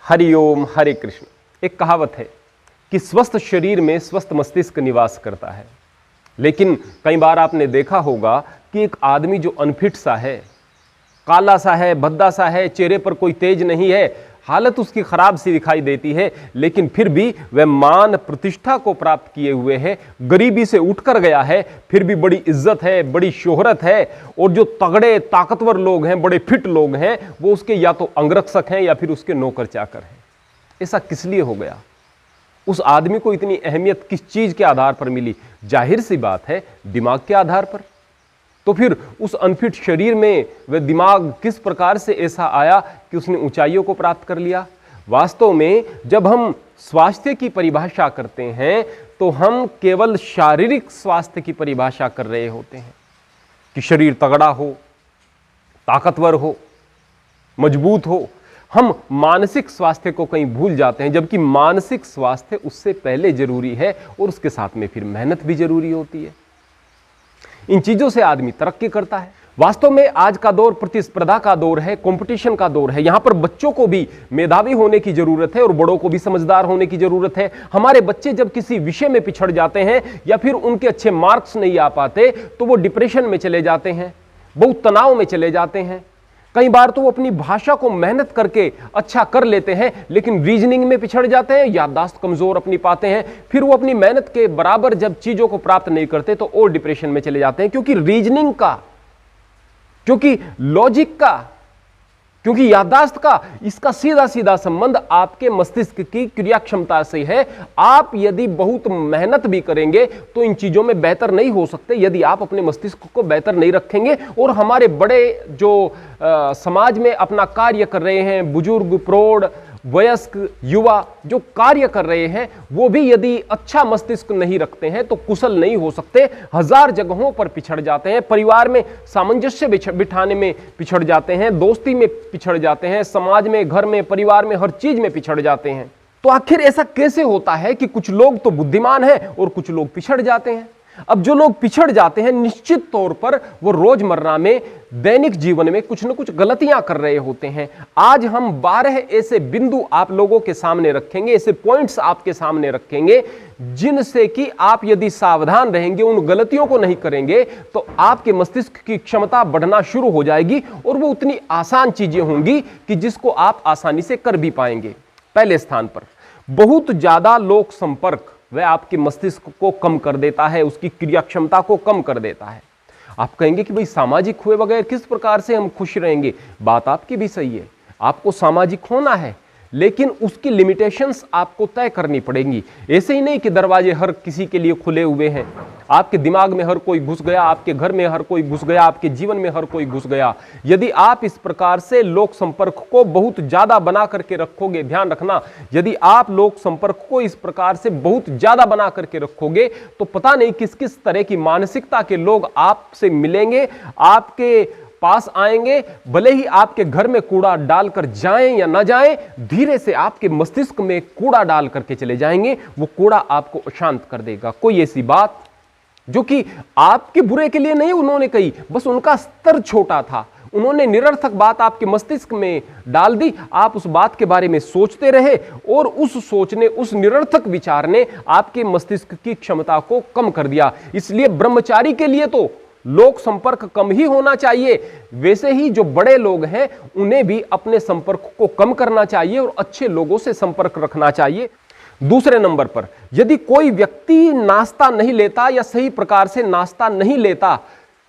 हरिओम हरे कृष्ण। एक कहावत है कि स्वस्थ शरीर में स्वस्थ मस्तिष्क निवास करता है, लेकिन कई बार आपने देखा होगा कि एक आदमी जो अनफिट सा है, काला सा है, भद्दा सा है, चेहरे पर कोई तेज नहीं है, हालत उसकी खराब सी दिखाई देती है, लेकिन फिर भी वह मान प्रतिष्ठा को प्राप्त किए हुए है, गरीबी से उठकर गया है, फिर भी बड़ी इज्जत है, बड़ी शोहरत है। और जो तगड़े ताकतवर लोग हैं, बड़े फिट लोग हैं, वो उसके या तो अंगरक्षक हैं या फिर उसके नौकर चाकर हैं। ऐसा किस लिए हो गया? उस आदमी को इतनी अहमियत किस चीज के आधार पर मिली? जाहिर सी बात है, दिमाग के आधार पर। तो फिर उस अनफिट शरीर में वह दिमाग किस प्रकार से ऐसा आया कि उसने ऊंचाइयों को प्राप्त कर लिया? वास्तव में जब हम स्वास्थ्य की परिभाषा करते हैं तो हम केवल शारीरिक स्वास्थ्य की परिभाषा कर रहे होते हैं कि शरीर तगड़ा हो, ताकतवर हो, मजबूत हो। हम मानसिक स्वास्थ्य को कहीं भूल जाते हैं, जबकि मानसिक स्वास्थ्य उससे पहले जरूरी है और उसके साथ में फिर मेहनत भी जरूरी होती है। इन चीजों से आदमी तरक्की करता है। वास्तव में आज का दौर प्रतिस्पर्धा का दौर है, कंपटीशन का दौर है। यहां पर बच्चों को भी मेधावी होने की जरूरत है और बड़ों को भी समझदार होने की जरूरत है। हमारे बच्चे जब किसी विषय में पिछड़ जाते हैं या फिर उनके अच्छे मार्क्स नहीं आ पाते तो वो डिप्रेशन में चले जाते हैं, बहुत तनाव में चले जाते हैं। कई बार तो वो अपनी भाषा को मेहनत करके अच्छा कर लेते हैं, लेकिन रीजनिंग में पिछड़ जाते हैं, याददाश्त कमजोर अपनी पाते हैं। फिर वो अपनी मेहनत के बराबर जब चीजों को प्राप्त नहीं करते तो और डिप्रेशन में चले जाते हैं, क्योंकि रीजनिंग का, क्योंकि लॉजिक का, क्योंकि याददाश्त का, इसका सीधा सीधा संबंध आपके मस्तिष्क की क्रिया क्षमता से है। आप यदि बहुत मेहनत भी करेंगे तो इन चीजों में बेहतर नहीं हो सकते यदि आप अपने मस्तिष्क को बेहतर नहीं रखेंगे। और हमारे बड़े जो समाज में अपना कार्य कर रहे हैं, बुजुर्ग, प्रौढ़, वयस्क, युवा जो कार्य कर रहे हैं, वो भी यदि अच्छा मस्तिष्क नहीं रखते हैं तो कुशल नहीं हो सकते। हजार जगहों पर पिछड़ जाते हैं, परिवार में सामंजस्य बिठाने में पिछड़ जाते हैं, दोस्ती में पिछड़ जाते हैं, समाज में, घर में, परिवार में, हर चीज में पिछड़ जाते हैं। तो आखिर ऐसा कैसे होता है कि कुछ लोग तो बुद्धिमान हैं और कुछ लोग पिछड़ जाते हैं? अब जो लोग पिछड़ जाते हैं, निश्चित तौर पर वो रोजमर्रा में, दैनिक जीवन में कुछ न कुछ गलतियां कर रहे होते हैं। आज हम 12 ऐसे बिंदु आप लोगों के सामने रखेंगे, ऐसे पॉइंट्स आपके सामने रखेंगे, जिनसे कि आप यदि सावधान रहेंगे, उन गलतियों को नहीं करेंगे, तो आपके मस्तिष्क की क्षमता बढ़ना शुरू हो जाएगी और वो उतनी आसान चीजें होंगी कि जिसको आप आसानी से कर भी पाएंगे। पहले स्थान पर बहुत ज्यादा लोक संपर्क वह आपके मस्तिष्क को कम कर देता है, उसकी क्रिया क्षमता को कम कर देता है। आप कहेंगे कि भाई सामाजिक हुए बगैर किस प्रकार से हम खुश रहेंगे? बात आपकी भी सही है, आपको सामाजिक होना है, लेकिन उसकी लिमिटेशंस आपको तय करनी पड़ेंगी। ऐसे ही नहीं कि दरवाजे हर किसी के लिए खुले हुए हैं, आपके दिमाग में हर कोई घुस गया, आपके घर में हर कोई घुस गया, आपके जीवन में हर कोई घुस गया। यदि आप इस प्रकार से लोक संपर्क को बहुत ज्यादा बना करके रखोगे, ध्यान रखना, यदि आप लोक संपर्क को इस प्रकार से बहुत ज्यादा बना करके रखोगे तो पता नहीं किस किस तरह की मानसिकता के लोग आपसे मिलेंगे, आपके पास आएंगे। भले ही आपके घर में कूड़ा डालकर जाएं या ना जाएं, धीरे से आपके मस्तिष्क में कूड़ा डाल करके चले जाएंगे। वो कूड़ा आपको अशांत कर देगा। कोई ऐसी बात जो कि आपके बुरे के लिए नहीं उन्होंने कही, बस उनका स्तर छोटा था, उन्होंने निरर्थक बात आपके मस्तिष्क में डाल दी। आप उस बात के बारे में सोचते रहे और उस सोचने, उस निरर्थक विचार ने आपके मस्तिष्क की क्षमता को कम कर दिया। इसलिए ब्रह्मचारी के लिए तो लोक संपर्क कम ही होना चाहिए। वैसे ही जो बड़े लोग हैं उन्हें भी अपने संपर्क को कम करना चाहिए और अच्छे लोगों से संपर्क रखना चाहिए। दूसरे नंबर पर, यदि कोई व्यक्ति नाश्ता नहीं लेता या सही प्रकार से नाश्ता नहीं लेता,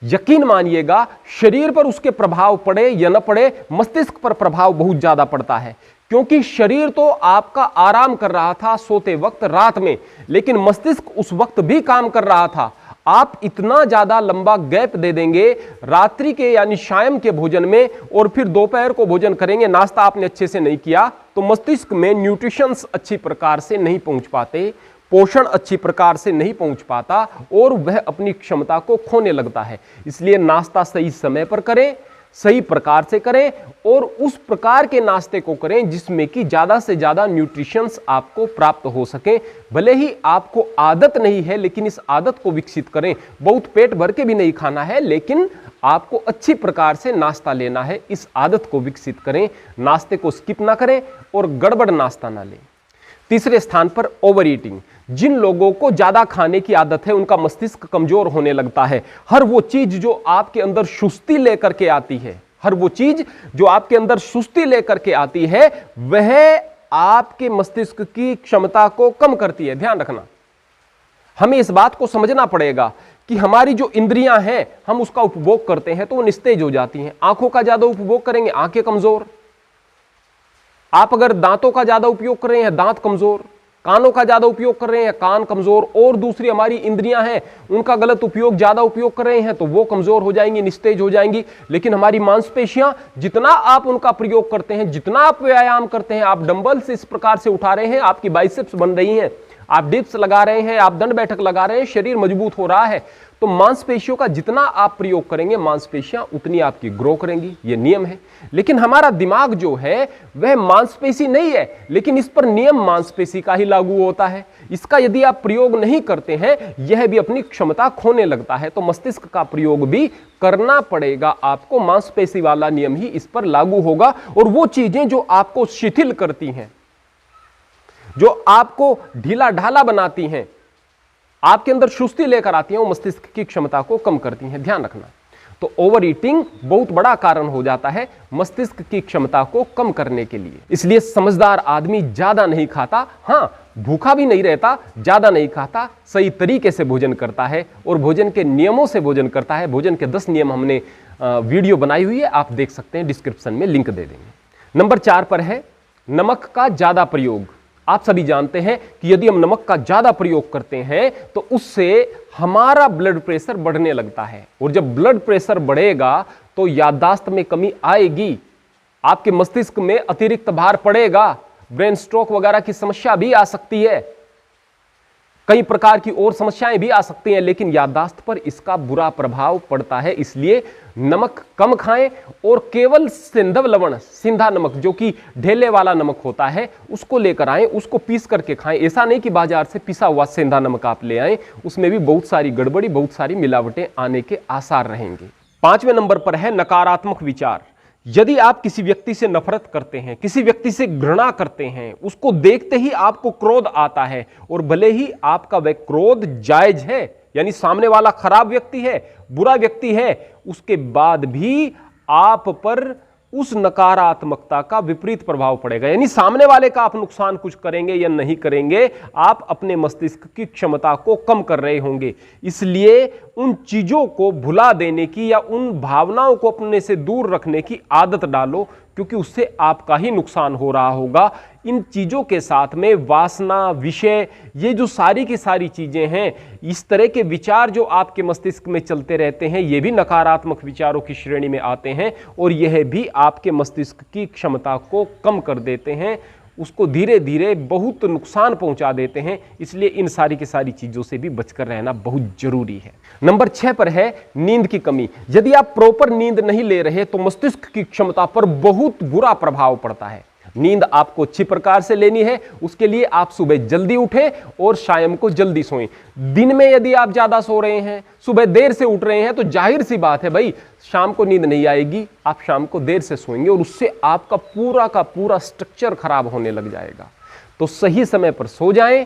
यकीन मानिएगा शरीर पर उसके प्रभाव पड़े या न पड़े, मस्तिष्क पर प्रभाव बहुत ज्यादा पड़ता है। क्योंकि शरीर तो आपका आराम कर रहा था सोते वक्त रात में, लेकिन मस्तिष्क उस वक्त भी काम कर रहा था। आप इतना ज्यादा लंबा गैप दे देंगे रात्रि के यानी शाम के भोजन में और फिर दोपहर को भोजन करेंगे, नाश्ता आपने अच्छे से नहीं किया, तो मस्तिष्क में न्यूट्रिशंस अच्छी प्रकार से नहीं पहुंच पाते, पोषण अच्छी प्रकार से नहीं पहुंच पाता और वह अपनी क्षमता को खोने लगता है। इसलिए नाश्ता सही समय पर करें, सही प्रकार से करें और उस प्रकार के नाश्ते को करें जिसमें कि ज़्यादा से ज़्यादा न्यूट्रिशंस आपको प्राप्त हो सके। भले ही आपको आदत नहीं है, लेकिन इस आदत को विकसित करें। बहुत पेट भर के भी नहीं खाना है, लेकिन आपको अच्छी प्रकार से नाश्ता लेना है। इस आदत को विकसित करें, नाश्ते को स्किप ना करें और गड़बड़ नाश्ता ना लें। तीसरे स्थान पर ओवर ईटिंग। जिन लोगों को ज्यादा खाने की आदत है उनका मस्तिष्क कमजोर होने लगता है। हर वो चीज जो आपके अंदर सुस्ती लेकर के आती है, हर वो चीज जो आपके अंदर सुस्ती लेकर के आती है, वह आपके मस्तिष्क की क्षमता को कम करती है। ध्यान रखना, हमें इस बात को समझना पड़ेगा कि हमारी जो इंद्रियां हैं, हम उसका उपभोग करते हैं तो वो निस्तेज हो जाती हैं। आंखों का ज्यादा उपभोग करेंगे, आंखें कमजोर। आप अगर दांतों का ज्यादा उपयोग कर रहे हैं, दांत कमजोर। कानों का ज्यादा उपयोग कर रहे हैं, कान कमजोर। और दूसरी हमारी इंद्रियां हैं, उनका गलत उपयोग, ज्यादा उपयोग कर रहे हैं तो वो कमजोर हो जाएंगी, निस्तेज हो जाएंगी। लेकिन हमारी मांसपेशियां, जितना आप उनका प्रयोग करते हैं, जितना आप व्यायाम करते हैं, आप डंबल से इस प्रकार से उठा रहे हैं, आपकी बाइसेप्स बन रही हैं, आप डिप्स लगा रहे हैं, आप दंड बैठक लगा रहे हैं, शरीर मजबूत हो रहा है, तो मांसपेशियों का जितना आप प्रयोग करेंगे, मांसपेशियां उतनी आपकी ग्रो करेंगी। ये नियम है। लेकिन हमारा दिमाग जो है वह मांसपेशी नहीं है, लेकिन इस पर नियम मांसपेशी का ही लागू होता है। इसका यदि आप प्रयोग नहीं करते हैं, यह भी अपनी क्षमता खोने लगता है। तो मस्तिष्क का प्रयोग भी करना पड़ेगा आपको। मांसपेशी वाला नियम ही इस पर लागू होगा। और वो चीजें जो आपको शिथिल करती हैं, जो आपको ढीला ढाला बनाती हैं, आपके अंदर सुस्ती लेकर आती हैं, वो मस्तिष्क की क्षमता को कम करती हैं। ध्यान रखना। तो ओवर ईटिंग बहुत बड़ा कारण हो जाता है मस्तिष्क की क्षमता को कम करने के लिए। इसलिए समझदार आदमी ज्यादा नहीं खाता, हां भूखा भी नहीं रहता, ज्यादा नहीं खाता, सही तरीके से भोजन करता है और भोजन के नियमों से भोजन करता है। भोजन के 10 नियम हमने वीडियो बनाई हुई है, आप देख सकते हैं, डिस्क्रिप्शन में लिंक दे देंगे। नंबर 4 पर है नमक का ज्यादा प्रयोग। आप सभी जानते हैं कि यदि हम नमक का ज्यादा प्रयोग करते हैं तो उससे हमारा ब्लड प्रेशर बढ़ने लगता है। और जब ब्लड प्रेशर बढ़ेगा तो याददाश्त में कमी आएगी, आपके मस्तिष्क में अतिरिक्त भार पड़ेगा, ब्रेन स्ट्रोक वगैरह की समस्या भी आ सकती है, कई प्रकार की और समस्याएं भी आ सकती हैं। लेकिन याददाश्त पर इसका बुरा प्रभाव पड़ता है। इसलिए नमक कम खाएं और केवल सिंधव लवण, सिंधा नमक जो कि ढेले वाला नमक होता है, उसको लेकर आएं, उसको पीस करके खाएं। ऐसा नहीं कि बाजार से पिसा हुआ सिंधा नमक आप ले आएं, उसमें भी बहुत सारी गड़बड़ी, बहुत सारी मिलावटें आने के आसार रहेंगे। 5वें नंबर पर है नकारात्मक विचार। यदि आप किसी व्यक्ति से नफरत करते हैं, किसी व्यक्ति से घृणा करते हैं, उसको देखते ही आपको क्रोध आता है, और भले ही आपका वह क्रोध जायज है, यानी सामने वाला खराब व्यक्ति है, बुरा व्यक्ति है, उसके बाद भी आप पर उस नकारात्मकता का विपरीत प्रभाव पड़ेगा। यानी सामने वाले का आप नुकसान कुछ करेंगे या नहीं करेंगे, आप अपने मस्तिष्क की क्षमता को कम कर रहे होंगे। इसलिए उन चीजों को भुला देने की या उन भावनाओं को अपने से दूर रखने की आदत डालो, क्योंकि उससे आपका ही नुकसान हो रहा होगा। इन चीजों के साथ में वासना, विषय, ये जो सारी की सारी चीजें हैं, इस तरह के विचार जो आपके मस्तिष्क में चलते रहते हैं, ये भी नकारात्मक विचारों की श्रेणी में आते हैं और यह भी आपके मस्तिष्क की क्षमता को कम कर देते हैं, उसको धीरे धीरे बहुत नुकसान पहुंचा देते हैं। इसलिए इन सारी की सारी चीजों से भी बचकर रहना बहुत जरूरी है। नंबर 6 पर है नींद की कमी। यदि आप प्रॉपर नींद नहीं ले रहे तो मस्तिष्क की क्षमता पर बहुत बुरा प्रभाव पड़ता है। नींद आपको अच्छी प्रकार से लेनी है, उसके लिए आप सुबह जल्दी उठें और शाम को जल्दी सोएं। दिन में यदि आप ज्यादा सो रहे हैं, सुबह देर से उठ रहे हैं, तो जाहिर सी बात है भाई, शाम को नींद नहीं आएगी, आप शाम को देर से सोएंगे और उससे आपका पूरा का पूरा स्ट्रक्चर खराब होने लग जाएगा। तो सही समय पर सो जाएं,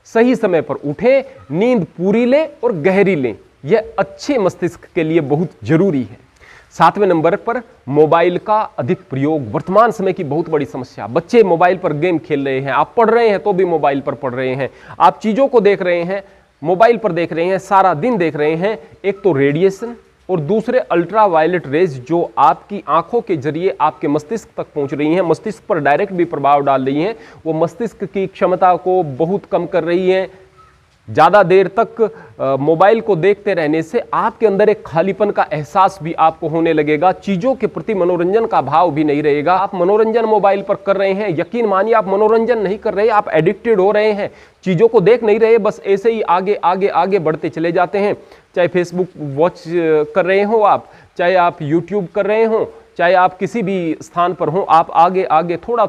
सही समय पर उठें, नींद पूरी लें और गहरी लें। यह अच्छे मस्तिष्क के लिए बहुत जरूरी है। 7वें नंबर पर मोबाइल का अधिक प्रयोग। वर्तमान समय की बहुत बड़ी समस्या, बच्चे मोबाइल पर गेम खेल रहे हैं, आप पढ़ रहे हैं तो भी मोबाइल पर पढ़ रहे हैं, आप चीजों को देख रहे हैं, मोबाइल पर देख रहे हैं, सारा दिन देख रहे हैं। एक तो रेडिएशन और दूसरे अल्ट्रा वायलेट रेज जो आपकी आंखों के जरिए आपके मस्तिष्क तक पहुंच रही हैं, मस्तिष्क पर डायरेक्ट भी प्रभाव डाल रही हैं, वो मस्तिष्क की क्षमता को बहुत कम कर रही हैं। ज़्यादा देर तक मोबाइल को देखते रहने से आपके अंदर एक खालीपन का एहसास भी आपको होने लगेगा। चीज़ों के प्रति मनोरंजन का भाव भी नहीं रहेगा। आप मनोरंजन मोबाइल पर कर रहे हैं, यकीन मानिए आप मनोरंजन नहीं कर रहे, आप एडिक्टेड हो रहे हैं, चीज़ों को देख नहीं रहे, बस ऐसे ही आगे आगे आगे बढ़ते चले जाते हैं। चाहे फेसबुक वॉच कर रहे हो आप, चाहे आप यूट्यूब कर रहे हो, चाहे आप किसी भी स्थान पर हो, आप आगे आगे थोड़ा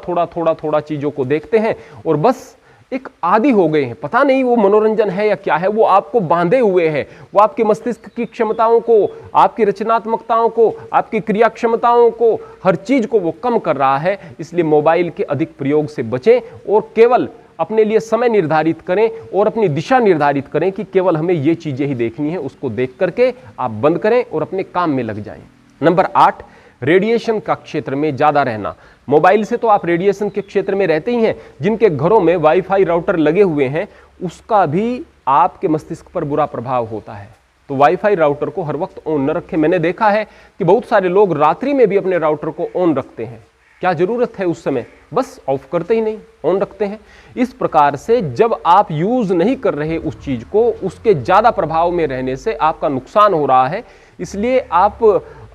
थोड़ा चीज़ों को देखते हैं और बस एक आदी हो गए हैं। पता नहीं वो मनोरंजन है या क्या है, वो आपको बांधे हुए है, वो आपके मस्तिष्क की क्षमताओं को, आपकी रचनात्मकताओं को, आपकी क्रिया क्षमताओं को, हर चीज को वो कम कर रहा है। इसलिए मोबाइल के अधिक प्रयोग से बचें और केवल अपने लिए समय निर्धारित करें और अपनी दिशा निर्धारित करें कि केवल हमें ये चीजें ही देखनी है। उसको देख करके आप बंद करें और अपने काम में लग जाएं। नंबर 8, रेडिएशन का क्षेत्र में ज्यादा रहना। मोबाइल से तो आप रेडिएशन के क्षेत्र में रहते ही हैं। जिनके घरों में वाईफाई राउटर लगे हुए हैं उसका भी आपके मस्तिष्क पर बुरा प्रभाव होता है। तो वाईफाई राउटर को हर वक्त ऑन न रखें। मैंने देखा है कि बहुत सारे लोग रात्रि में भी अपने राउटर को ऑन रखते हैं। क्या जरूरत है उस समय, बस ऑफ करते ही नहीं, ऑन रखते हैं। इस प्रकार से जब आप यूज नहीं कर रहे उस चीज को, उसके ज्यादा प्रभाव में रहने से आपका नुकसान हो रहा है। इसलिए आप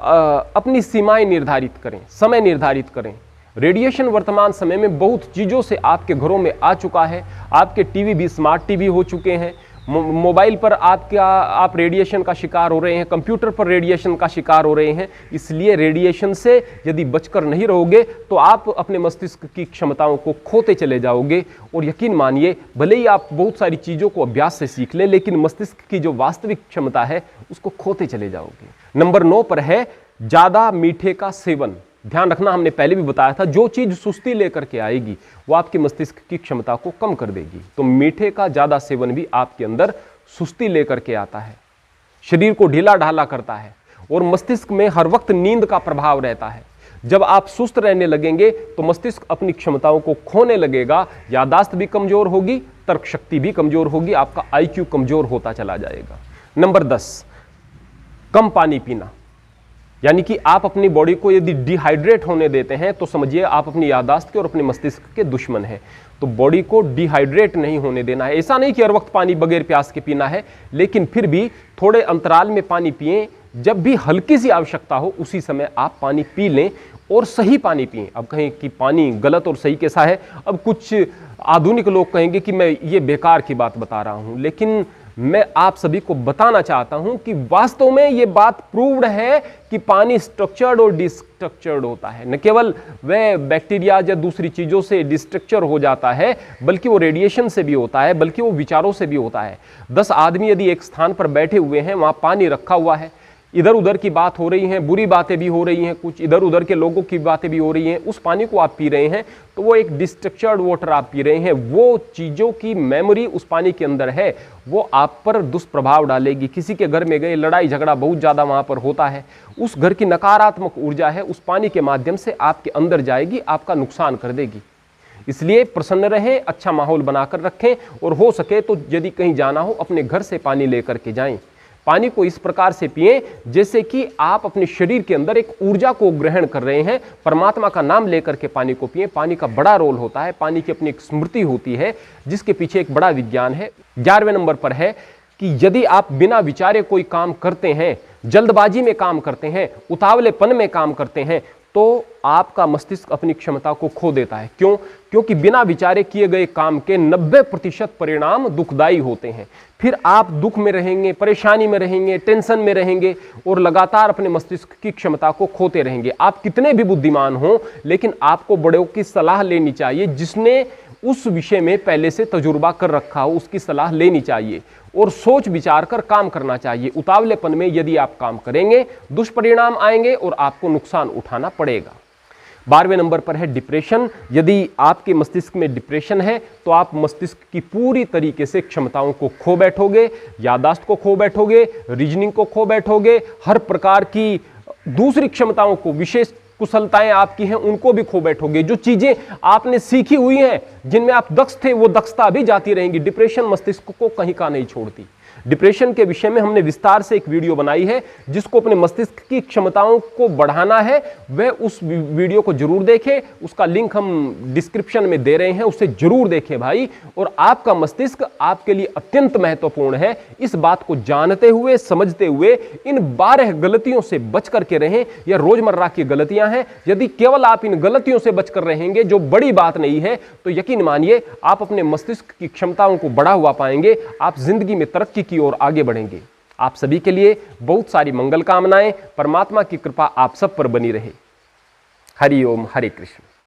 अपनी सीमाएं निर्धारित करें, समय निर्धारित करें। रेडिएशन वर्तमान समय में बहुत चीज़ों से आपके घरों में आ चुका है। आपके टीवी भी स्मार्ट टीवी हो चुके हैं। मोबाइल पर आप रेडिएशन का शिकार हो रहे हैं, कंप्यूटर पर रेडिएशन का शिकार हो रहे हैं। इसलिए रेडिएशन से यदि बचकर नहीं रहोगे तो आप अपने मस्तिष्क की क्षमताओं को खोते चले जाओगे। और यकीन मानिए, भले ही आप बहुत सारी चीज़ों को अभ्यास से सीख लें, लेकिन मस्तिष्क की जो वास्तविक क्षमता है उसको खोते चले जाओगे। नंबर 9 पर है ज़्यादा मीठे का सेवन। ध्यान रखना, हमने पहले भी बताया था, जो चीज सुस्ती लेकर के आएगी वो आपके मस्तिष्क की क्षमता को कम कर देगी। तो मीठे का ज्यादा सेवन भी आपके अंदर सुस्ती लेकर के आता है, शरीर को ढीला ढाला करता है और मस्तिष्क में हर वक्त नींद का प्रभाव रहता है। जब आप सुस्त रहने लगेंगे तो मस्तिष्क अपनी क्षमताओं को खोने लगेगा, यादाश्त भी कमजोर होगी, तर्क शक्ति भी कमजोर होगी, आपका IQ कमजोर होता चला जाएगा। नंबर 10, कम पानी पीना। यानी कि आप अपनी बॉडी को यदि डिहाइड्रेट होने देते हैं तो समझिए आप अपनी याददाश्त के और अपने मस्तिष्क के दुश्मन हैं। तो बॉडी को डिहाइड्रेट नहीं होने देना है। ऐसा नहीं कि हर वक्त पानी बगैर प्यास के पीना है, लेकिन फिर भी थोड़े अंतराल में पानी पिएं। जब भी हल्की सी आवश्यकता हो उसी समय आप पानी पी लें और सही पानी पिएं। अब कहें कि पानी गलत और सही कैसा है, अब कुछ आधुनिक लोग कहेंगे कि मैं ये बेकार की बात बता रहा हूँ, लेकिन मैं आप सभी को बताना चाहता हूं कि वास्तव में यह बात प्रूव्ड है कि पानी स्ट्रक्चर्ड और डिस्ट्रक्चर्ड होता है। न केवल वह बैक्टीरिया या दूसरी चीजों से डिस्ट्रक्चर हो जाता है, बल्कि वो रेडिएशन से भी होता है, बल्कि वो विचारों से भी होता है। 10 आदमी यदि एक स्थान पर बैठे हुए हैं, वहां पानी रखा हुआ है, इधर उधर की बात हो रही है, बुरी बातें भी हो रही हैं, कुछ इधर उधर के लोगों की बातें भी हो रही हैं, उस पानी को आप पी रहे हैं तो वो एक डिस्ट्रक्चर्ड वाटर आप पी रहे हैं। वो चीज़ों की मेमोरी उस पानी के अंदर है, वो आप पर दुष्प्रभाव डालेगी। किसी के घर में गए, लड़ाई झगड़ा बहुत ज़्यादा वहाँ पर होता है, उस घर की नकारात्मक ऊर्जा है उस पानी के माध्यम से आपके अंदर जाएगी, आपका नुकसान कर देगी। इसलिए प्रसन्न रहें, अच्छा माहौल बनाकर रखें और हो सके तो यदि कहीं जाना हो अपने घर से पानी लेकर के जाएं। पानी को इस प्रकार से पिएं जैसे कि आप अपने शरीर के अंदर एक ऊर्जा को ग्रहण कर रहे हैं। परमात्मा का नाम लेकर के पानी को पिएं। पानी का बड़ा रोल होता है, पानी की अपनी एक स्मृति होती है जिसके पीछे एक बड़ा विज्ञान है। 11वें नंबर पर है कि यदि आप बिना विचारे कोई काम करते हैं, जल्दबाजी में काम करते हैं, उतावलेपन में काम करते हैं, तो आपका मस्तिष्क अपनी क्षमता को खो देता है। क्यों? क्योंकि बिना विचारे किए गए काम के 90% परिणाम दुखदायी होते हैं। फिर आप दुख में रहेंगे, परेशानी में रहेंगे, टेंशन में रहेंगे और लगातार अपने मस्तिष्क की क्षमता को खोते रहेंगे। आप कितने भी बुद्धिमान हों, लेकिन आपको बड़ों की सलाह लेनी चाहिए, जिसने उस विषय में पहले से तजुर्बा कर रखा हो उसकी सलाह लेनी चाहिए और सोच विचार कर काम करना चाहिए। उतावलेपन में यदि आप काम करेंगे दुष्परिणाम आएंगे और आपको नुकसान उठाना पड़ेगा। 12वें नंबर पर है डिप्रेशन। यदि आपके मस्तिष्क में डिप्रेशन है तो आप मस्तिष्क की पूरी तरीके से क्षमताओं को खो बैठोगे, याददाश्त को खो बैठोगे, रीजनिंग को खो बैठोगे, हर प्रकार की दूसरी क्षमताओं को, विशेष कुशलताएं आपकी हैं उनको भी खो बैठोगे। जो चीजें आपने सीखी हुई हैं, जिनमें आप दक्ष थे, वो दक्षता भी जाती रहेंगी। डिप्रेशन मस्तिष्क को कहीं का नहीं छोड़ती। डिप्रेशन के विषय में हमने विस्तार से एक वीडियो बनाई है। जिसको अपने मस्तिष्क की क्षमताओं को बढ़ाना है वह उस वीडियो को जरूर देखें। उसका लिंक हम डिस्क्रिप्शन में दे रहे हैं, उसे जरूर देखें भाई। और आपका मस्तिष्क आपके लिए अत्यंत महत्वपूर्ण है। इस बात को जानते हुए, समझते हुए इन 12 गलतियों से बच करके रहें। यह रोजमर्रा की गलतियां हैं। यदि केवल आप इन गलतियों से बचकर रहेंगे, जो बड़ी बात नहीं है, तो यकीन मानिए आप अपने मस्तिष्क की क्षमताओं को बढ़ा हुआ पाएंगे। आप जिंदगी में तरक्की की ओर आगे बढ़ेंगे। आप सभी के लिए बहुत सारी मंगल कामनाएं। परमात्मा की कृपा आप सब पर बनी रहे। हरि ओम, हरे कृष्ण।